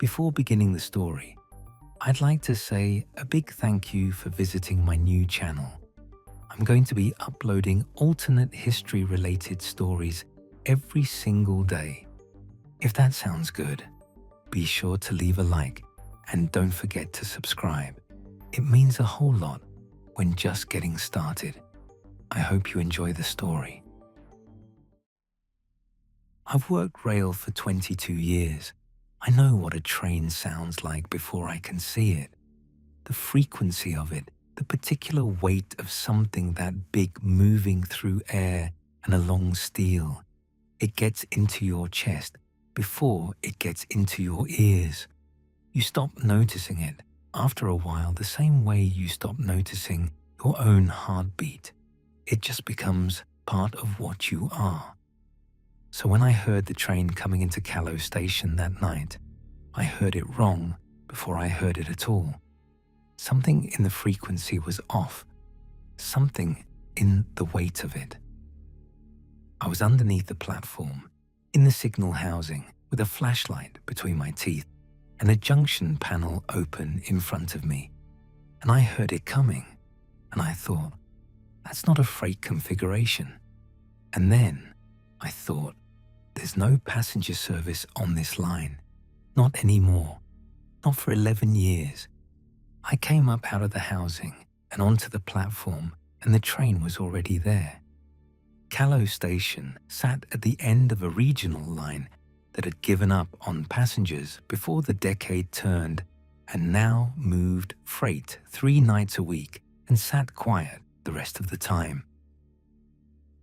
Before beginning the story, I'd like to say a big thank you for visiting my new channel. I'm going to be uploading alternate history-related stories every single day. If that sounds good, be sure to leave a like and don't forget to subscribe. It means a whole lot when just getting started. I hope you enjoy the story. I've worked rail for 22 years. I know what a train sounds like before I can see it. The frequency of it, the particular weight of something that big moving through air and along steel. It gets into your chest before it gets into your ears. You stop noticing it after a while the same way you stop noticing your own heartbeat. It just becomes part of what you are. So when I heard the train coming into Callow Station that night, I heard it wrong before I heard it at all. Something in the frequency was off, something in the weight of it. I was underneath the platform, in the signal housing, with a flashlight between my teeth and a junction panel open in front of me. And I heard it coming, and I thought, that's not a freight configuration. And then I thought, there's no passenger service on this line. Not anymore. Not for 11 years. I came up out of the housing and onto the platform, and the train was already there. Callow Station sat at the end of a regional line that had given up on passengers before the decade turned and now moved freight 3 nights a week and sat quiet the rest of the time.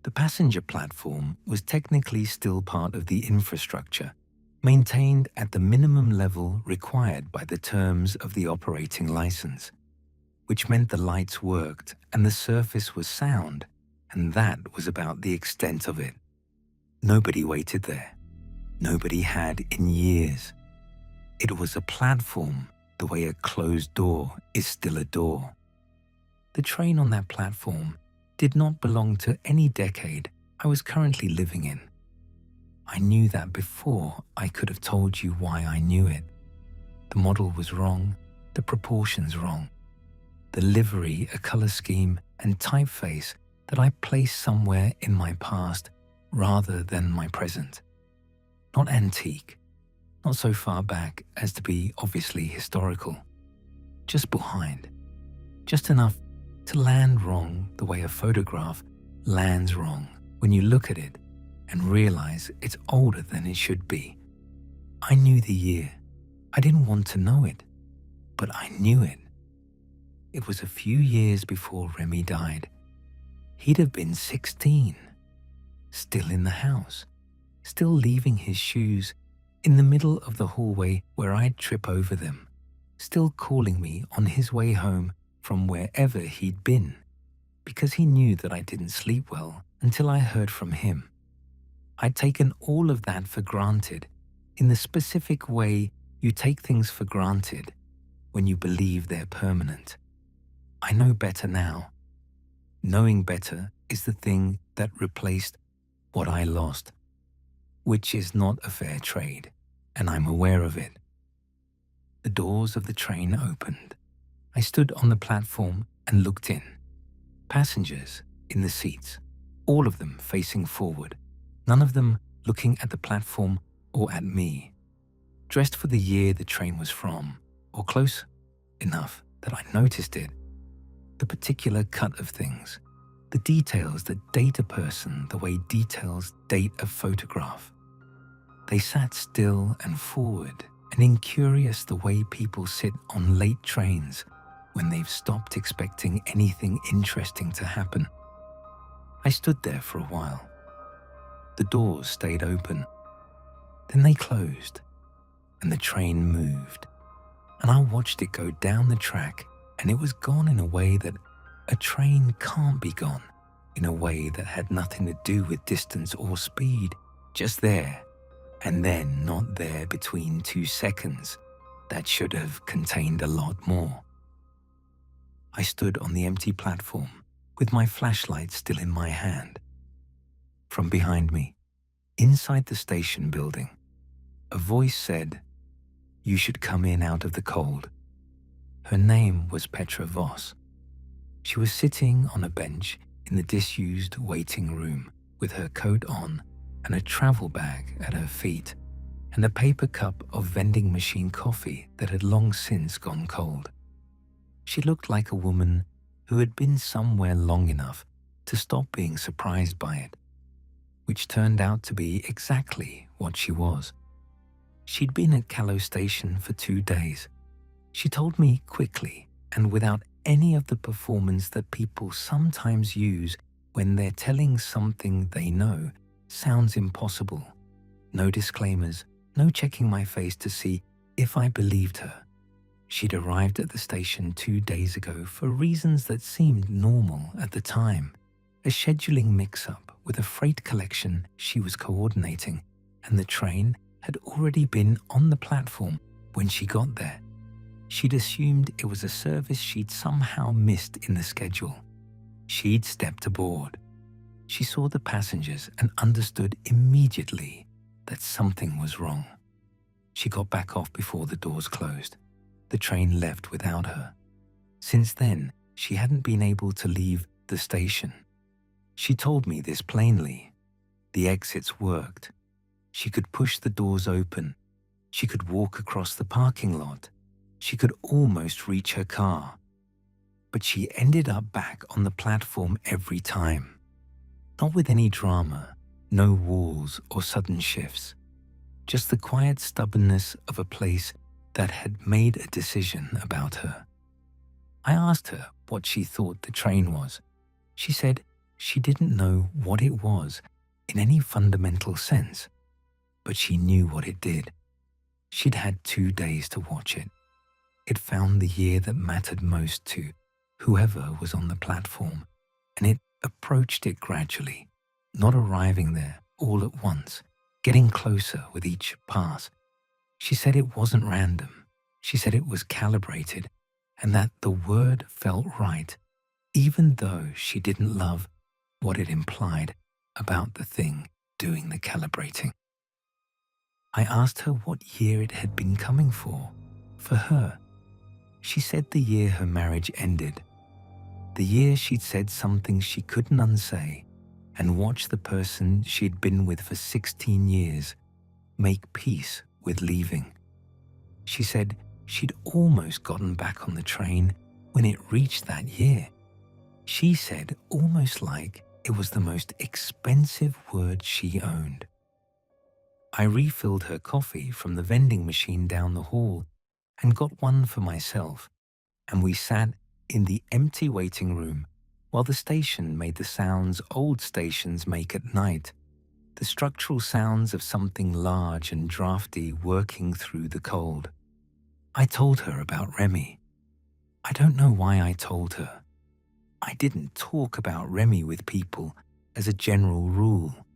The passenger platform was technically still part of the infrastructure, maintained at the minimum level required by the terms of the operating license, which meant the lights worked and the surface was sound, and that was about the extent of it. Nobody waited there. Nobody had in years. It was a platform the way a closed door is still a door. The train on that platform did not belong to any decade I was currently living in. I knew that before I could have told you why I knew it. The model was wrong, the proportions wrong, the livery a color scheme and typeface that I placed somewhere in my past rather than my present. Not antique, not so far back as to be obviously historical, just behind, just enough to land wrong the way a photograph lands wrong when you look at it and realize it's older than it should be. I knew the year. I didn't want to know it, but I knew it. It was a few years before Remy died. He'd have been 16, still in the house, still leaving his shoes in the middle of the hallway where I'd trip over them, still calling me on his way home from wherever he'd been, because he knew that I didn't sleep well until I heard from him. I'd taken all of that for granted in the specific way you take things for granted when you believe they're permanent. I know better now. Knowing better is the thing that replaced what I lost, which is not a fair trade, and I'm aware of it. The doors of the train opened. I stood on the platform and looked in. Passengers in the seats, all of them facing forward, none of them looking at the platform or at me. Dressed for the year the train was from, or close enough that I noticed it. The particular cut of things, the details that date a person the way details date a photograph. They sat still and forward and incurious the way people sit on late trains when they've stopped expecting anything interesting to happen. I stood there for a while. The doors stayed open. Then they closed, and the train moved. And I watched it go down the track, and it was gone in a way that a train can't be gone, in a way that had nothing to do with distance or speed, just there, and then not there between 2 seconds. That should have contained a lot more. I stood on the empty platform with my flashlight still in my hand. From behind me, inside the station building, a voice said, "You should come in out of the cold." Her name was Petra Voss. She was sitting on a bench in the disused waiting room with her coat on and a travel bag at her feet and a paper cup of vending machine coffee that had long since gone cold. She looked like a woman who had been somewhere long enough to stop being surprised by it, which turned out to be exactly what she was. She'd been at Callow Station for 2 days. She told me quickly and without any of the performance that people sometimes use when they're telling something they know sounds impossible. No disclaimers, no checking my face to see if I believed her. She'd arrived at the station 2 days ago for reasons that seemed normal at the time. A scheduling mix-up with a freight collection she was coordinating, and the train had already been on the platform when she got there. She'd assumed it was a service she'd somehow missed in the schedule. She'd stepped aboard. She saw the passengers and understood immediately that something was wrong. She got back off before the doors closed. The train left without her. Since then, she hadn't been able to leave the station. She told me this plainly. The exits worked. She could push the doors open. She could walk across the parking lot. She could almost reach her car. But she ended up back on the platform every time. Not with any drama, no walls or sudden shifts. Just the quiet stubbornness of a place that had made a decision about her. I asked her what she thought the train was. She said she didn't know what it was in any fundamental sense, but she knew what it did. She'd had 2 days to watch it. It found the year that mattered most to whoever was on the platform, and it approached it gradually, not arriving there all at once, getting closer with each pass. She said it wasn't random. She said it was calibrated, and that the word felt right, even though she didn't love what it implied about the thing doing the calibrating. I asked her what year it had been coming for her. She said the year her marriage ended, the year she'd said something she couldn't unsay and watched the person she'd been with for 16 years make peace with leaving. She said she'd almost gotten back on the train when it reached that year. She said almost like it was the most expensive word she owned. I refilled her coffee from the vending machine down the hall and got one for myself, and we sat in the empty waiting room while the station made the sounds old stations make at night, the structural sounds of something large and drafty working through the cold. I told her about Remy. I don't know why I told her. I didn't talk about Remy with people as a general rule,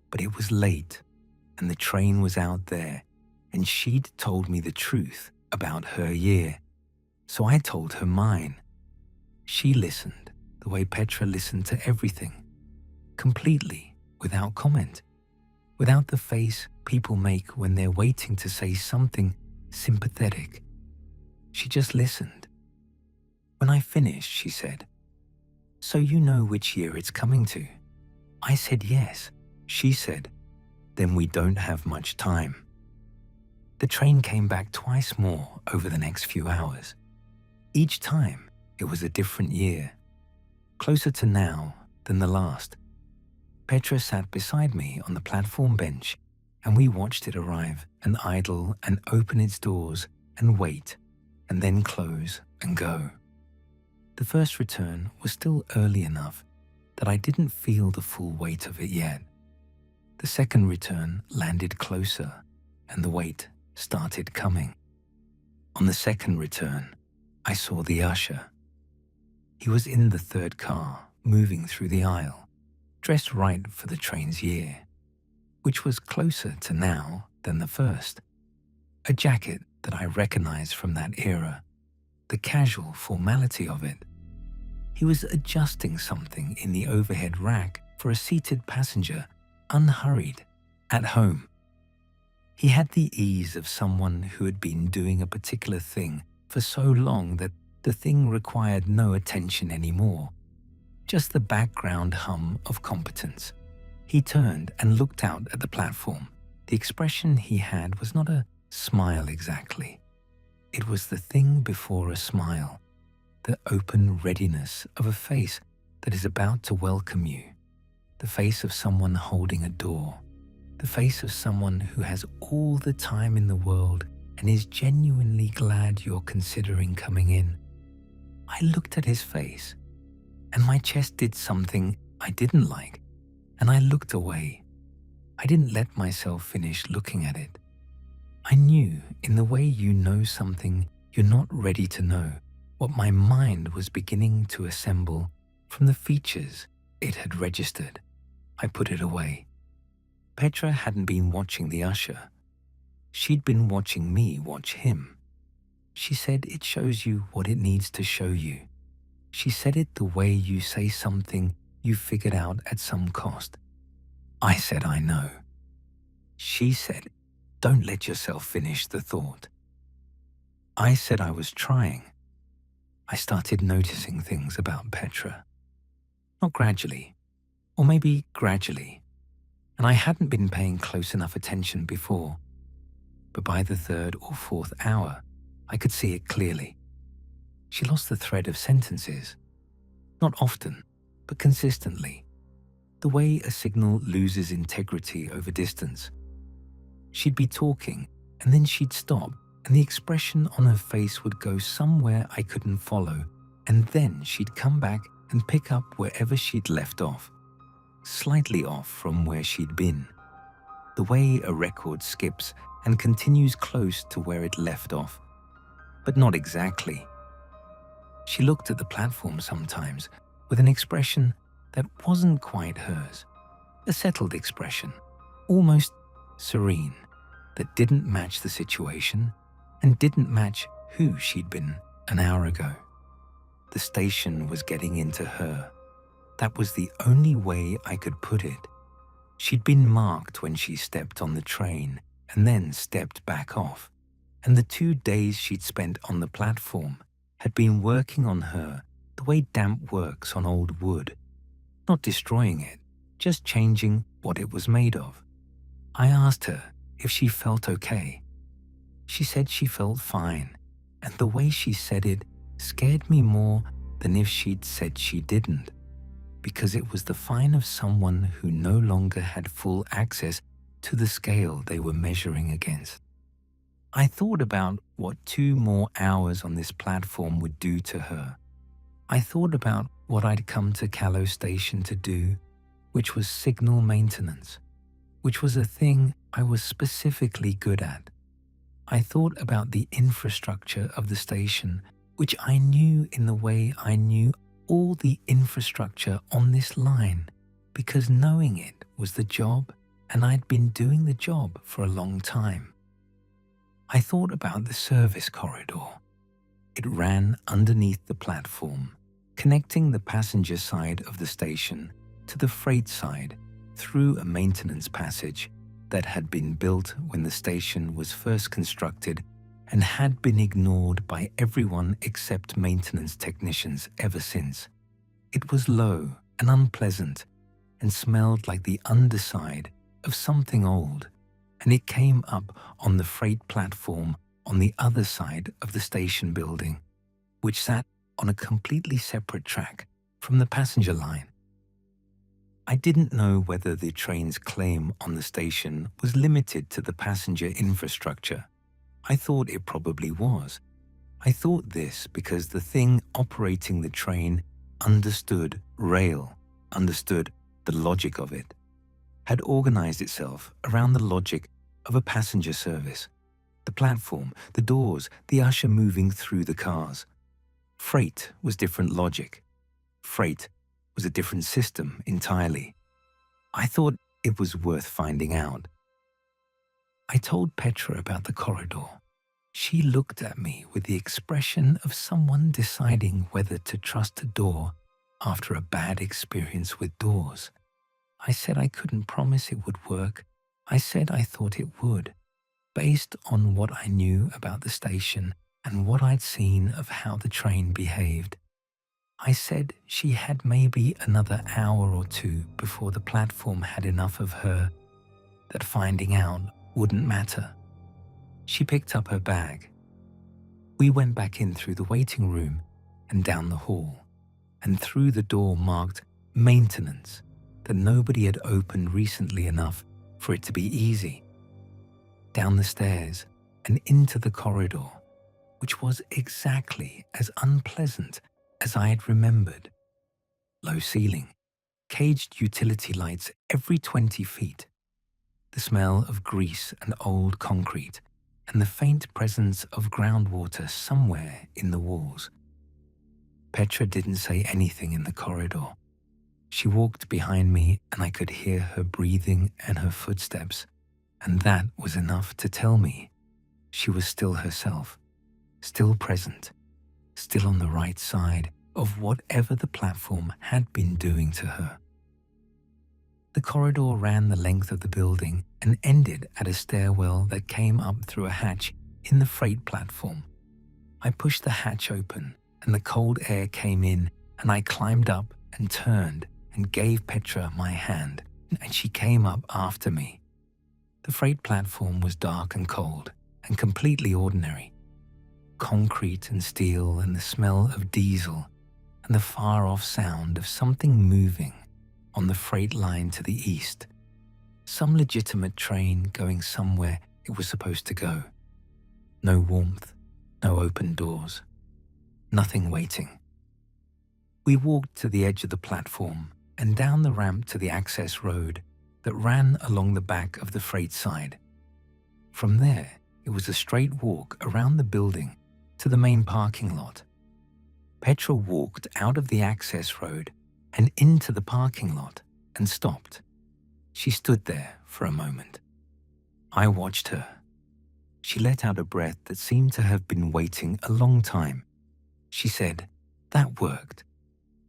but it was late and the train was out there, and she'd told me the truth about her year, so I told her mine. She listened the way Petra listened to everything, completely without comment, without the face people make when they're waiting to say something sympathetic. She just listened. When I finished, she said, "So you know which year it's coming to?" I said yes. She said, "Then we don't have much time." The train came back twice more over the next few hours. Each time, it was a different year, closer to now than the last. Petra sat beside me on the platform bench, and we watched it arrive and idle and open its doors and wait, and then close and go. The first return was still early enough that I didn't feel the full weight of it yet. The second return landed closer, and the wait started coming. On the second return, I saw the usher. He was in the third car, moving through the aisle, dressed right for the train's year, which was closer to now than the first. A jacket that I recognized from that era, the casual formality of it. He was adjusting something in the overhead rack for a seated passenger, unhurried, at home. He had the ease of someone who had been doing a particular thing for so long that the thing required no attention anymore, just the background hum of competence. He turned and looked out at the platform. The expression he had was not a smile exactly. It was the thing before a smile, the open readiness of a face that is about to welcome you, the face of someone holding a door, the face of someone who has all the time in the world and is genuinely glad you're considering coming in. I looked at his face, and my chest did something I didn't like, and I looked away. I didn't let myself finish looking at it. I knew, in the way you know something you're not ready to know, what my mind was beginning to assemble from the features it had registered. I put it away. Petra hadn't been watching the usher. She'd been watching me watch him. She said it shows you what it needs to show you. She said it the way you say something you figured out at some cost. I said I know. She said, don't let yourself finish the thought. I said I was trying. I started noticing things about Petra. Not gradually, or maybe gradually, and I hadn't been paying close enough attention before. But by the third or fourth hour, I could see it clearly. She lost the thread of sentences. Not often, but consistently. The way a signal loses integrity over distance. She'd be talking, and then she'd stop, and the expression on her face would go somewhere I couldn't follow, and then she'd come back and pick up wherever she'd left off, slightly off from where she'd been. The way a record skips and continues close to where it left off, but not exactly. She looked at the platform sometimes with an expression that wasn't quite hers, a settled expression, almost serene, that didn't match the situation and didn't match who she'd been an hour ago. The station was getting into her. That was the only way I could put it. She'd been marked when she stepped on the train and then stepped back off, and the 2 days she'd spent on the platform had been working on her the way damp works on old wood, not destroying it, just changing what it was made of. I asked her if she felt okay. She said she felt fine, and the way she said it scared me more than if she'd said she didn't, because it was the fine of someone who no longer had full access to the scale they were measuring against. I thought about what 2 more hours on this platform would do to her. I thought about what I'd come to Callow Station to do, which was signal maintenance, which was a thing I was specifically good at. I thought about the infrastructure of the station, which I knew in the way I knew all the infrastructure on this line, because knowing it was the job, and I'd been doing the job for a long time. I thought about the service corridor. It ran underneath the platform, connecting the passenger side of the station to the freight side through a maintenance passage that had been built when the station was first constructed and had been ignored by everyone except maintenance technicians ever since. It was low and unpleasant and smelled like the underside of something old, and it came up on the freight platform on the other side of the station building, which sat on a completely separate track from the passenger line. I didn't know whether the train's claim on the station was limited to the passenger infrastructure. I thought it probably was. I thought this because the thing operating the train understood rail, understood the logic of it, had organized itself around the logic of a passenger service, the platform, the doors, the usher moving through the cars. Freight was different logic. Freight was a different system entirely. I thought it was worth finding out. I told Petra about the corridor. She looked at me with the expression of someone deciding whether to trust a door after a bad experience with doors. I said I couldn't promise it would work. I said I thought it would. Based on what I knew about the station and what I'd seen of how the train behaved, I said she had maybe another hour or two before the platform had enough of her, that finding out wouldn't matter. She picked up her bag. We went back in through the waiting room and down the hall, and through the door marked maintenance that nobody had opened recently enough for it to be easy. Down the stairs and into the corridor, which was exactly as unpleasant as I had remembered. Low ceiling, caged utility lights every 20 feet, the smell of grease and old concrete, and the faint presence of groundwater somewhere in the walls. Petra didn't say anything in the corridor. She walked behind me and I could hear her breathing and her footsteps, and that was enough to tell me she was still herself, still present, still on the right side of whatever the platform had been doing to her. The corridor ran the length of the building and ended at a stairwell that came up through a hatch in the freight platform. I pushed the hatch open and the cold air came in, and I climbed up and turned and gave Petra my hand, and she came up after me. The freight platform was dark and cold and completely ordinary. Concrete and steel and the smell of diesel and the far-off sound of something moving on the freight line to the east. Some legitimate train going somewhere it was supposed to go. No warmth, no open doors, nothing waiting. We walked to the edge of the platform and down the ramp to the access road that ran along the back of the freight side. From there, it was a straight walk around the building to the main parking lot. Petra walked out of the access road and into the parking lot and stopped. She stood there for a moment. I watched her. She let out a breath that seemed to have been waiting a long time. She said, "That worked."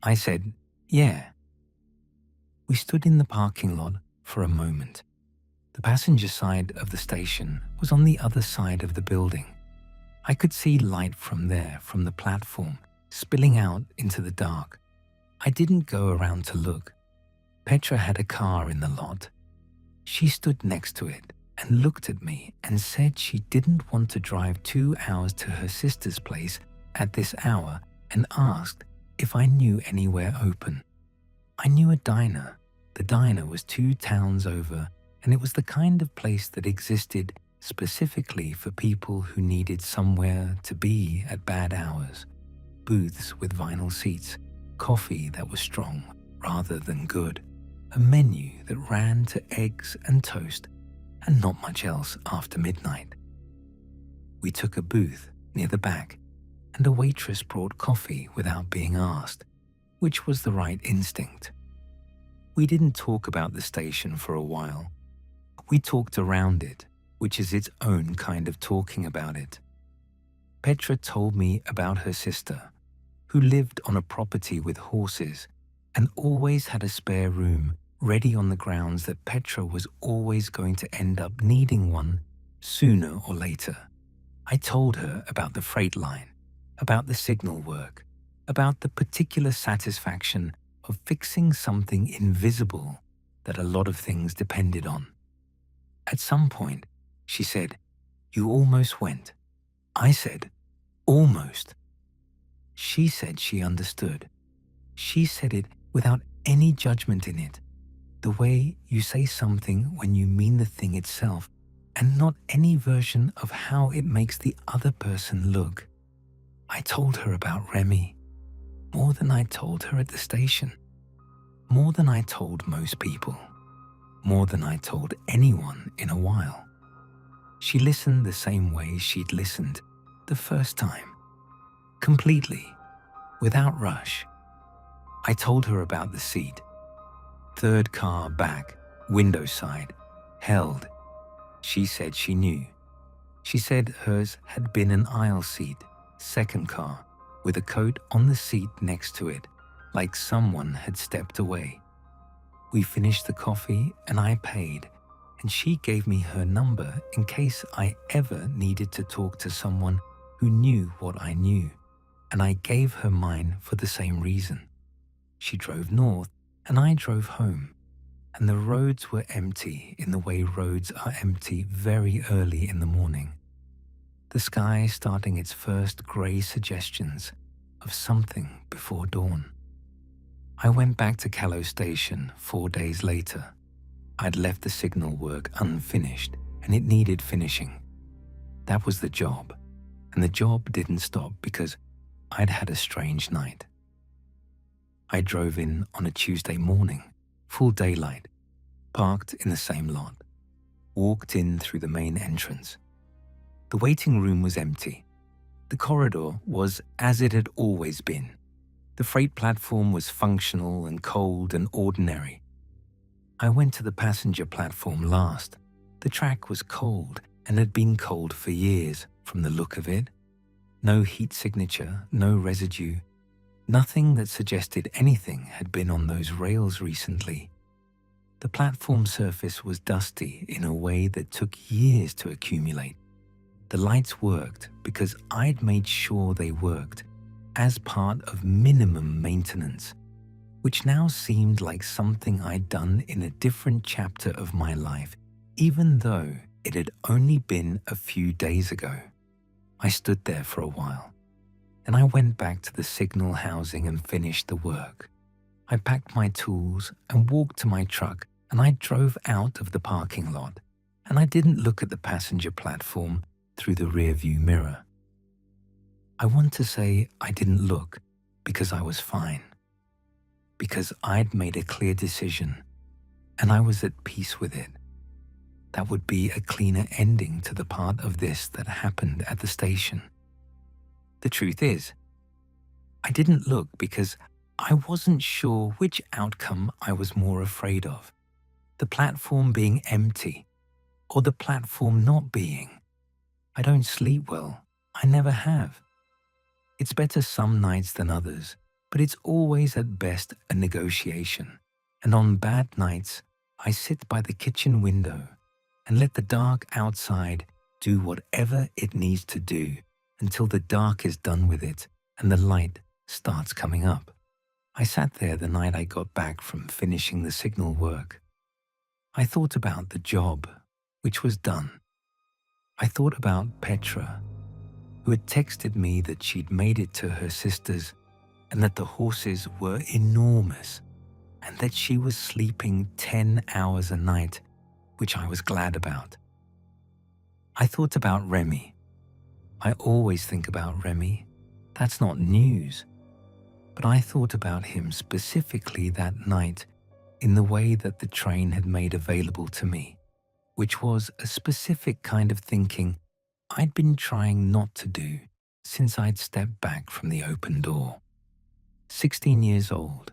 I said, "Yeah." We stood in the parking lot for a moment. The passenger side of the station was on the other side of the building. I could see light from there, from the platform, spilling out into the dark. I didn't go around to look. Petra had a car in the lot. She stood next to it and looked at me and said she didn't want to drive 2 hours to her sister's place at this hour and asked if I knew anywhere open. I knew a diner. The diner was 2 towns over, and it was the kind of place that existed specifically for people who needed somewhere to be at bad hours. Booths with vinyl seats, coffee that was strong rather than good, a menu that ran to eggs and toast, and not much else after midnight. We took a booth near the back, and a waitress brought coffee without being asked, which was the right instinct. We didn't talk about the station for a while. We talked around it, which is its own kind of talking about it. Petra told me about her sister, who lived on a property with horses and always had a spare room ready on the grounds that Petra was always going to end up needing one sooner or later. I told her about the freight line, about the signal work, about the particular satisfaction of fixing something invisible that a lot of things depended on. At some point, she said, "You almost went." I said, "Almost." She said she understood. She said it without any judgment in it, the way you say something when you mean the thing itself, and not any version of how it makes the other person look. I told her about Remy, more than I told her at the station, more than I told most people, more than I told anyone in a while. She listened the same way she'd listened the first time, completely, without rush. I told her about the seat. 3rd car back, window side, held. She said she knew. She said hers had been an aisle seat, 2nd car, with a coat on the seat next to it, like someone had stepped away. We finished the coffee and I paid, and she gave me her number in case I ever needed to talk to someone who knew what I knew, and I gave her mine for the same reason. She drove north, and I drove home, and the roads were empty in the way roads are empty very early in the morning. The sky starting its first grey suggestions of something before dawn. I went back to Callow Station 4 days later. I'd left the signal work unfinished, and it needed finishing. That was the job, and the job didn't stop because I'd had a strange night. I drove in on a Tuesday morning, full daylight, parked in the same lot, walked in through the main entrance. The waiting room was empty. The corridor was as it had always been. The freight platform was functional and cold and ordinary. I went to the passenger platform last. The track was cold and had been cold for years from the look of it. No heat signature, no residue. Nothing that suggested anything had been on those rails recently. The platform surface was dusty in a way that took years to accumulate. The lights worked because I'd made sure they worked as part of minimum maintenance, which now seemed like something I'd done in a different chapter of my life, even though it had only been a few days ago. I stood there for a while. Then I went back to the signal housing and finished the work. I packed my tools and walked to my truck, and I drove out of the parking lot, and I didn't look at the passenger platform through the rearview mirror. I want to say I didn't look because I was fine, because I'd made a clear decision, and I was at peace with it. That would be a cleaner ending to the part of this that happened at the station. The truth is, I didn't look because I wasn't sure which outcome I was more afraid of, the platform being empty or the platform not being. I don't sleep well. I never have. It's better some nights than others, but it's always at best a negotiation. And on bad nights, I sit by the kitchen window and let the dark outside do whatever it needs to do until the dark is done with it and the light starts coming up. I sat there the night I got back from finishing the signal work. I thought about the job, which was done. I thought about Petra, who had texted me that she'd made it to her sister's and that the horses were enormous and that she was sleeping 10 hours a night, which I was glad about. I thought about Remy. I always think about Remy. That's not news. But I thought about him specifically that night in the way that the train had made available to me, which was a specific kind of thinking I'd been trying not to do since I'd stepped back from the open door. 16 years old,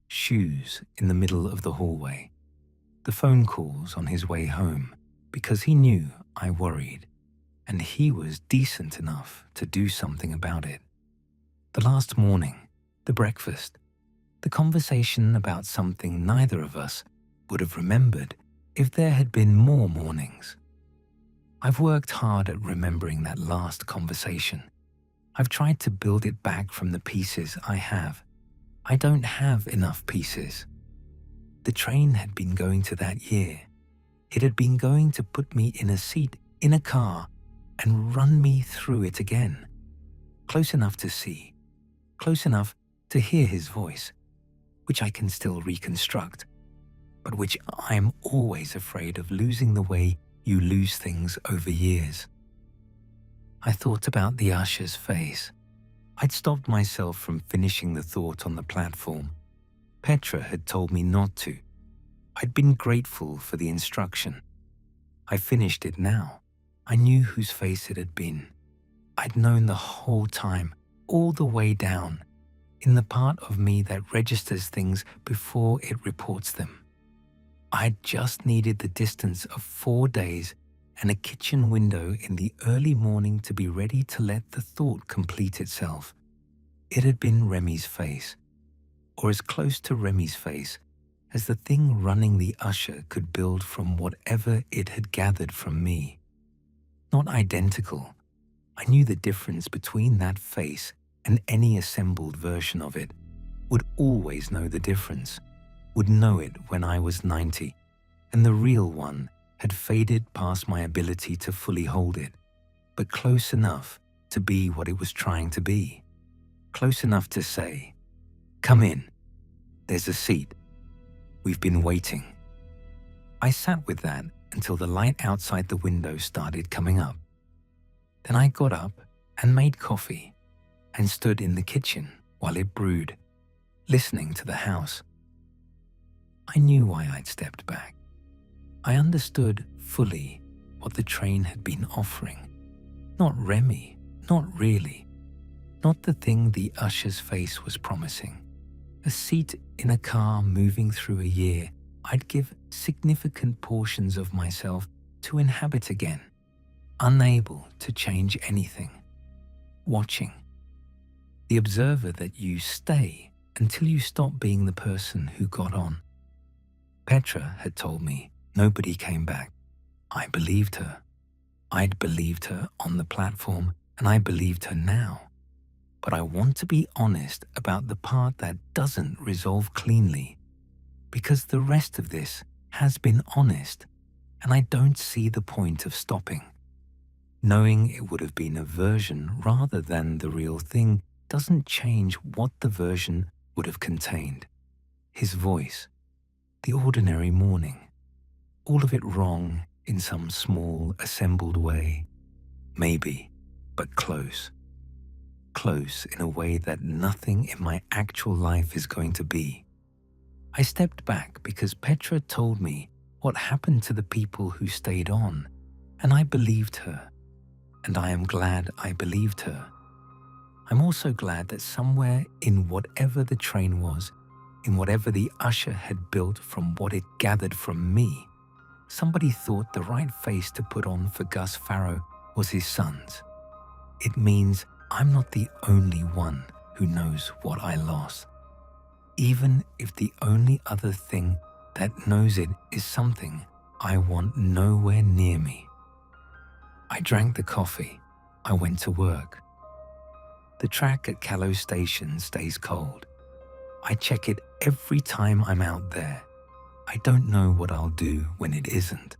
shoes in the middle of the hallway, the phone calls on his way home because he knew I worried, and he was decent enough to do something about it. The last morning, the breakfast, the conversation about something neither of us would have remembered if there had been more mornings. I've worked hard at remembering that last conversation. I've tried to build it back from the pieces I have. I don't have enough pieces. The train had been going to that year. It had been going to put me in a seat in a car and run me through it again. Close enough to see, close enough to hear his voice, which I can still reconstruct, but which I'm always afraid of losing the way you lose things over years. I thought about the usher's face. I'd stopped myself from finishing the thought on the platform. Petra had told me not to. I'd been grateful for the instruction. I finished it now. I knew whose face it had been. I'd known the whole time, all the way down, in the part of me that registers things before it reports them. I'd just needed the distance of 4 days and a kitchen window in the early morning to be ready to let the thought complete itself. It had been Remy's face, or as close to Remy's face as the thing running the usher could build from whatever it had gathered from me. Not identical. I knew the difference between that face and any assembled version of it, would always know the difference, would know it when I was 90, and the real one had faded past my ability to fully hold it, but close enough to be what it was trying to be. Close enough to say, "Come in. There's a seat. We've been waiting." I sat with that until the light outside the window started coming up. Then I got up and made coffee and stood in the kitchen while it brewed, listening to the house. I knew why I'd stepped back. I understood fully what the train had been offering. Not Remy, not really. Not the thing the usher's face was promising. A seat in a car moving through a year I'd give significant portions of myself to inhabit again, unable to change anything. Watching. The observer that you stay until you stop being the person who got on. Petra had told me nobody came back. I believed her. I'd believed her on the platform, and I believed her now. But I want to be honest about the part that doesn't resolve cleanly, because the rest of this has been honest, and I don't see the point of stopping. Knowing it would have been a version rather than the real thing doesn't change what the version would have contained. His voice, the ordinary morning, all of it wrong in some small, assembled way. Maybe, but close. Close in a way that nothing in my actual life is going to be. I stepped back because Petra told me what happened to the people who stayed on, and I believed her. And I am glad I believed her. I'm also glad that somewhere in whatever the train was, in whatever the usher had built from what it gathered from me, somebody thought the right face to put on for Gus Farrow was his son's. It means I'm not the only one who knows what I lost, even if the only other thing that knows it is something I want nowhere near me. I drank the coffee. I went to work. The track at Callow Station stays cold. I check it every time I'm out there. I don't know what I'll do when it isn't.